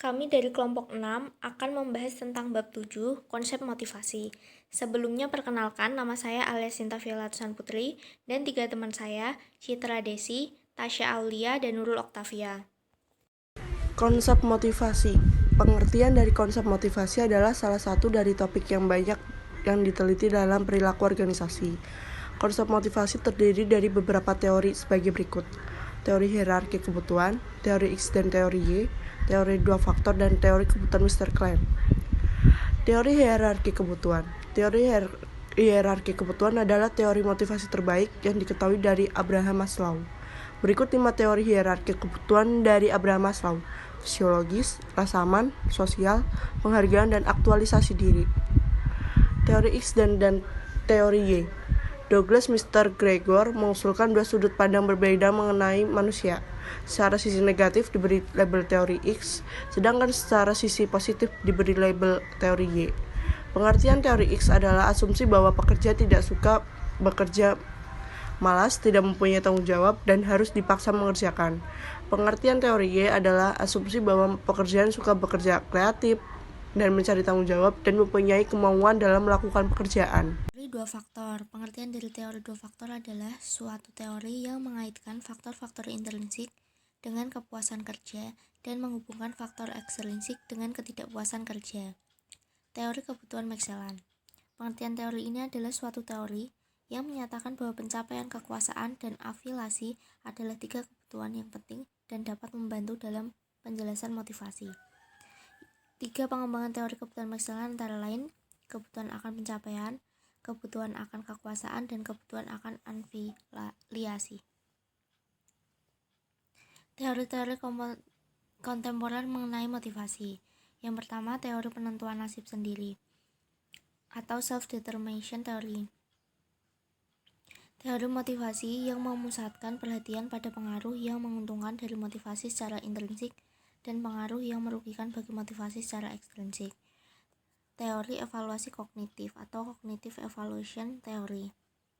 Kami dari kelompok 6 akan membahas tentang bab 7, konsep motivasi. Sebelumnya perkenalkan, nama saya Alia Sinta Viola Tusan Putri dan 3 teman saya, Citra Desi, Tasya Aulia, dan Nurul Oktavia. Konsep motivasi. Pengertian dari konsep motivasi adalah salah satu dari topik yang banyak yang diteliti dalam perilaku organisasi. Konsep motivasi terdiri dari beberapa teori sebagai berikut. Teori hierarki kebutuhan, teori X dan teori Y, teori dua faktor, dan teori kebutuhan Mr. Klein. Teori hierarki kebutuhan. Teori hierarki kebutuhan adalah teori motivasi terbaik yang diketahui dari Abraham Maslow. Berikut 5 teori hierarki kebutuhan dari Abraham Maslow: fisiologis, rasa aman, sosial, penghargaan, dan aktualisasi diri. Teori X dan teori Y. Douglas Mr. Gregor mengusulkan dua sudut pandang berbeda mengenai manusia. Secara sisi negatif diberi label teori X, sedangkan secara sisi positif diberi label teori Y. Pengertian teori X adalah asumsi bahwa pekerja tidak suka bekerja, malas, tidak mempunyai tanggung jawab, dan harus dipaksa mengerjakan. Pengertian teori Y adalah asumsi bahwa pekerjaan suka bekerja kreatif dan mencari tanggung jawab dan mempunyai kemauan dalam melakukan pekerjaan. Teori dua faktor. Pengertian dari teori dua faktor adalah suatu teori yang mengaitkan faktor-faktor intrinsik dengan kepuasan kerja dan menghubungkan faktor ekstrinsik dengan ketidakpuasan kerja. Teori kebutuhan Maxwell. Pengertian teori ini adalah suatu teori yang menyatakan bahwa pencapaian kekuasaan dan afiliasi adalah 3 kebutuhan yang penting dan dapat membantu dalam penjelasan motivasi. 3 pengembangan teori kebutuhan Maxwell antara lain kebutuhan akan pencapaian, kebutuhan akan kekuasaan, dan kebutuhan akan afiliasi. Teori-teori kontemporer mengenai motivasi. Yang pertama, teori penentuan nasib sendiri atau self-determination theory. Teori motivasi yang memusatkan perhatian pada pengaruh yang menguntungkan dari motivasi secara intrinsik dan pengaruh yang merugikan bagi motivasi secara ekstrinsik. Teori evaluasi kognitif atau cognitive evaluation theory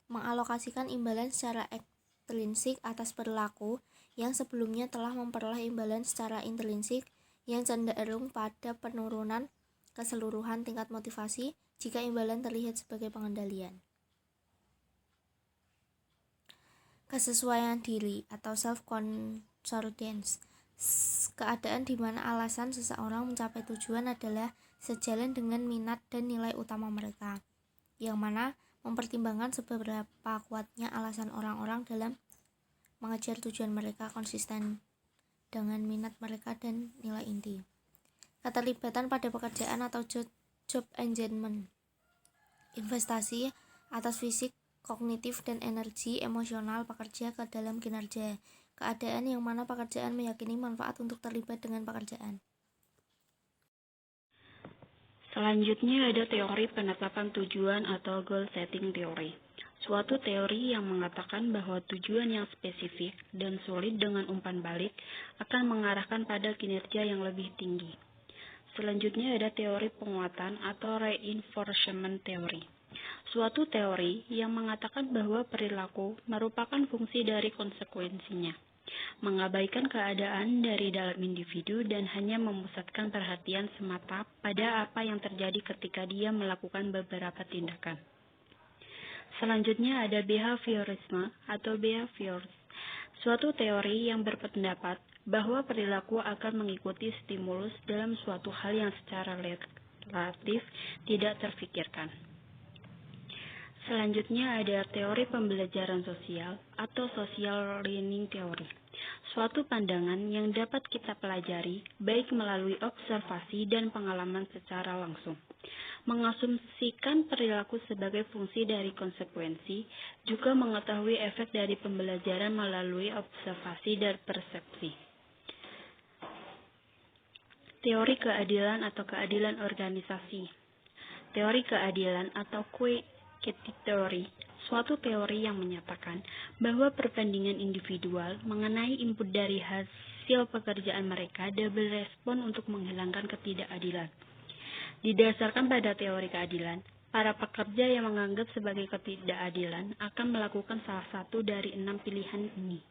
mengalokasikan imbalan secara ekstrinsik atas perilaku yang sebelumnya telah memperoleh imbalan secara intrinsik yang cenderung pada penurunan keseluruhan tingkat motivasi jika imbalan terlihat sebagai pengendalian. Kesesuaian diri atau self-concordance, keadaan di mana alasan seseorang mencapai tujuan adalah sejalan dengan minat dan nilai utama mereka, yang mana mempertimbangkan seberapa kuatnya alasan orang-orang dalam mengejar tujuan mereka konsisten dengan minat mereka dan nilai inti. Keterlibatan pada pekerjaan atau job engagement, investasi atas fisik, kognitif, dan energi emosional pekerja ke dalam kinerja, keadaan yang mana pekerjaan meyakini manfaat untuk terlibat dengan pekerjaan. Selanjutnya ada teori penetapan tujuan atau goal setting theory. Suatu teori yang mengatakan bahwa tujuan yang spesifik dan solid dengan umpan balik akan mengarahkan pada kinerja yang lebih tinggi. Selanjutnya ada teori penguatan atau reinforcement theory. Suatu teori yang mengatakan bahwa perilaku merupakan fungsi dari konsekuensinya, mengabaikan keadaan dari dalam individu dan hanya memusatkan perhatian semata pada apa yang terjadi ketika dia melakukan beberapa tindakan. Selanjutnya ada behaviorisme atau behaviors, suatu teori yang berpendapat bahwa perilaku akan mengikuti stimulus dalam suatu hal yang secara relatif tidak terfikirkan. Selanjutnya ada teori pembelajaran sosial atau social learning theory, suatu pandangan yang dapat kita pelajari baik melalui observasi dan pengalaman secara langsung. Mengasumsikan perilaku sebagai fungsi dari konsekuensi, juga mengetahui efek dari pembelajaran melalui observasi dan persepsi. Teori keadilan atau keadilan organisasi. Teori keadilan atau equity theory, suatu teori yang menyatakan bahwa perbandingan individual mengenai input dari hasil pekerjaan mereka dapat berespon untuk menghilangkan ketidakadilan. Didasarkan pada teori keadilan, para pekerja yang menganggap sebagai ketidakadilan akan melakukan salah satu dari 6 pilihan ini.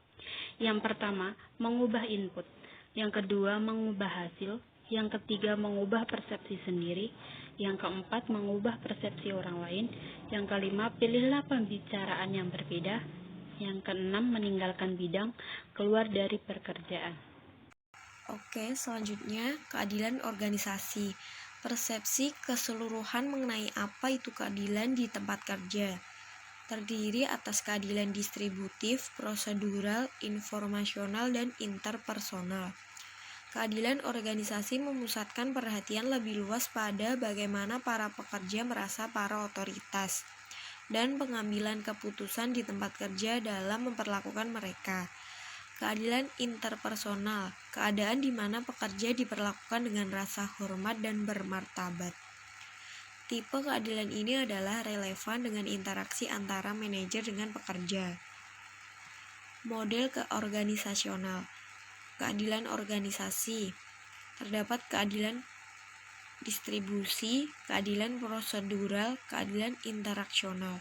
Yang pertama, mengubah input. Yang kedua, mengubah hasil. Yang ketiga, mengubah persepsi sendiri. Yang keempat, mengubah persepsi orang lain. Yang kelima, pilihlah pembicaraan yang berbeda. Yang keenam, meninggalkan bidang, keluar dari pekerjaan. Oke, selanjutnya keadilan organisasi. Persepsi keseluruhan mengenai apa itu keadilan di tempat kerja. Terdiri atas keadilan distributif, prosedural, informasional, dan interpersonal. Keadilan organisasi memusatkan perhatian lebih luas pada bagaimana para pekerja merasa para otoritas dan pengambilan keputusan di tempat kerja dalam memperlakukan mereka. Keadilan interpersonal, keadaan di mana pekerja diperlakukan dengan rasa hormat dan bermartabat. Tipe keadilan ini adalah relevan dengan interaksi antara manajer dengan pekerja. Model keorganisasional. Keadilan organisasi. Terdapat keadilan distribusi, keadilan prosedural, keadilan interaksional.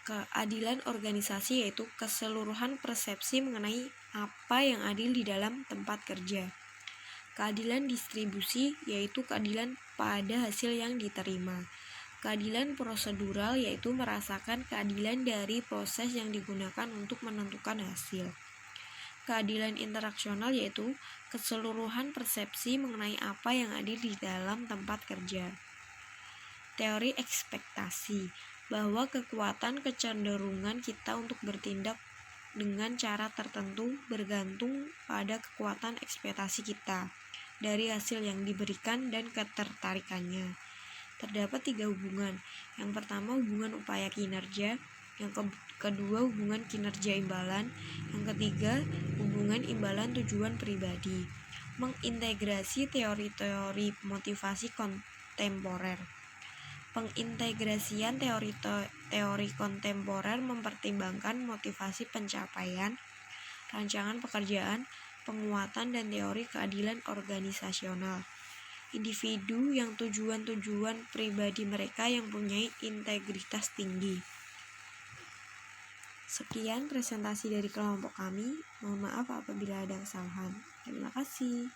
Keadilan organisasi yaitu keseluruhan persepsi mengenai apa yang adil di dalam tempat kerja. Keadilan distribusi yaitu keadilan pada hasil yang diterima. Keadilan prosedural yaitu merasakan keadilan dari proses yang digunakan untuk menentukan hasil. Keadilan interaksional yaitu keseluruhan persepsi mengenai apa yang adil di dalam tempat kerja. Teori ekspektasi, bahwa kekuatan kecenderungan kita untuk bertindak dengan cara tertentu bergantung pada kekuatan ekspektasi kita dari hasil yang diberikan dan ketertarikannya. Terdapat 3 hubungan. Yang pertama, hubungan upaya kinerja. Yang kedua, hubungan kinerja imbalan. Yang ketiga, hubungan imbalan tujuan pribadi. Mengintegrasi teori-teori motivasi kontemporer. Pengintegrasian teori kontemporer mempertimbangkan motivasi pencapaian, rancangan pekerjaan, penguatan, dan teori keadilan organisasional. Individu yang tujuan-tujuan pribadi mereka yang punya integritas tinggi. Sekian presentasi dari kelompok kami. Mohon maaf apabila ada kesalahan. Terima kasih.